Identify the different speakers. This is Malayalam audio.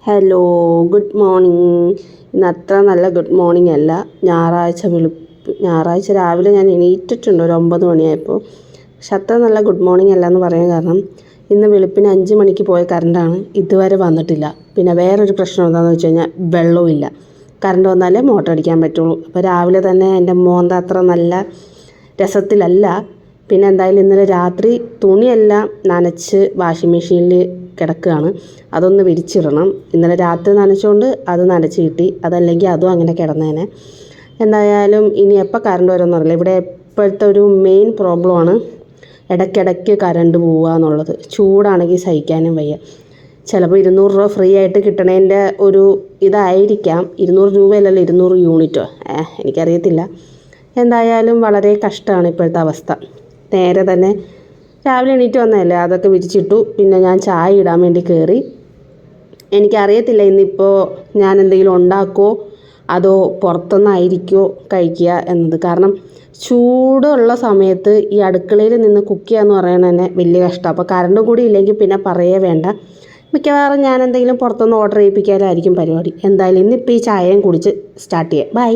Speaker 1: Hello, good morning. ഇന്ന് അത്ര നല്ല ഗുഡ് മോർണിംഗ് അല്ല. ഞായറാഴ്ച രാവിലെ ഞാൻ എണീറ്റിട്ടുണ്ട് ഒരു 9 മണിയായപ്പോൾ. പക്ഷെ അത്ര നല്ല ഗുഡ് മോർണിംഗ് അല്ല എന്ന് പറയാൻ കാരണം ഇന്ന് വെളുപ്പിന് 5 മണിക്ക് പോയ കറണ്ടാണ് ഇതുവരെ വന്നിട്ടില്ല. പിന്നെ വേറൊരു പ്രശ്നം എന്താണെന്ന് വെച്ച് കഴിഞ്ഞാൽ വെള്ളവും ഇല്ല. കറണ്ട് വന്നാലേ മോട്ടർ അടിക്കാൻ പറ്റുള്ളൂ. അപ്പോൾ രാവിലെ തന്നെ എൻ്റെ മോന്ത അത്ര നല്ല രസത്തിലല്ല. പിന്നെ എന്തായാലും ഇന്നലെ രാത്രി തുണിയെല്ലാം നനച്ച് വാഷിംഗ് മെഷീനിൽ കിടക്കുകയാണ്. അതൊന്ന് വിരിച്ചിടണം. ഇന്നലെ രാത്രി നനച്ചുകൊണ്ട് അത് നനച്ച് കിട്ടി. അതല്ലെങ്കിൽ അതും അങ്ങനെ കിടന്നേനെ. എന്തായാലും ഇനി എപ്പോൾ കറണ്ട് വരുമെന്ന് അറിയില്ല. ഇവിടെ ഇപ്പോഴത്തെ ഒരു മെയിൻ പ്രോബ്ലമാണ് ഇടയ്ക്കിടയ്ക്ക് കറണ്ട് പോവുക എന്നുള്ളത്. ചൂടാണെങ്കിൽ സഹിക്കാനും വയ്യ. ചിലപ്പോൾ 200 രൂപ ഫ്രീ ആയിട്ട് കിട്ടണതിൻ്റെ ഒരു ഇതായിരിക്കാം. 200 രൂപയല്ലല്ലോ, 200 യൂണിറ്റോ, എനിക്കറിയത്തില്ല. എന്തായാലും വളരെ കഷ്ടമാണ് ഇപ്പോഴത്തെ അവസ്ഥ. നേരെ തന്നെ രാവിലെ എണീറ്റ് വന്നതല്ലേ, അതൊക്കെ വിരിച്ചിട്ടു. പിന്നെ ഞാൻ ചായ ഇടാൻ വേണ്ടി കയറി. എനിക്കറിയത്തില്ല ഇന്നിപ്പോൾ ഞാൻ എന്തെങ്കിലും ഉണ്ടാക്കുമോ അതോ പുറത്തുനിന്നായിരിക്കുമോ കഴിക്കുക എന്നത്. കാരണം ചൂടുള്ള സമയത്ത് ഈ അടുക്കളയിൽ നിന്ന് കുക്ക് ചെയ്യുക എന്ന് പറയുന്നത് തന്നെ വലിയ കഷ്ടമാണ്. അപ്പോൾ കറണ്ടും കൂടി ഇല്ലെങ്കിൽ പിന്നെ പറയേ വേണ്ട. മിക്കവാറും ഞാൻ എന്തെങ്കിലും പുറത്തുനിന്ന് ഓർഡർ ചെയ്യിപ്പിക്കാനായിരിക്കും പരിപാടി. എന്തായാലും ഇന്നിപ്പോൾ ഈ ചായയും കുടിച്ച് സ്റ്റാർട്ട് ചെയ്യാം. ബൈ.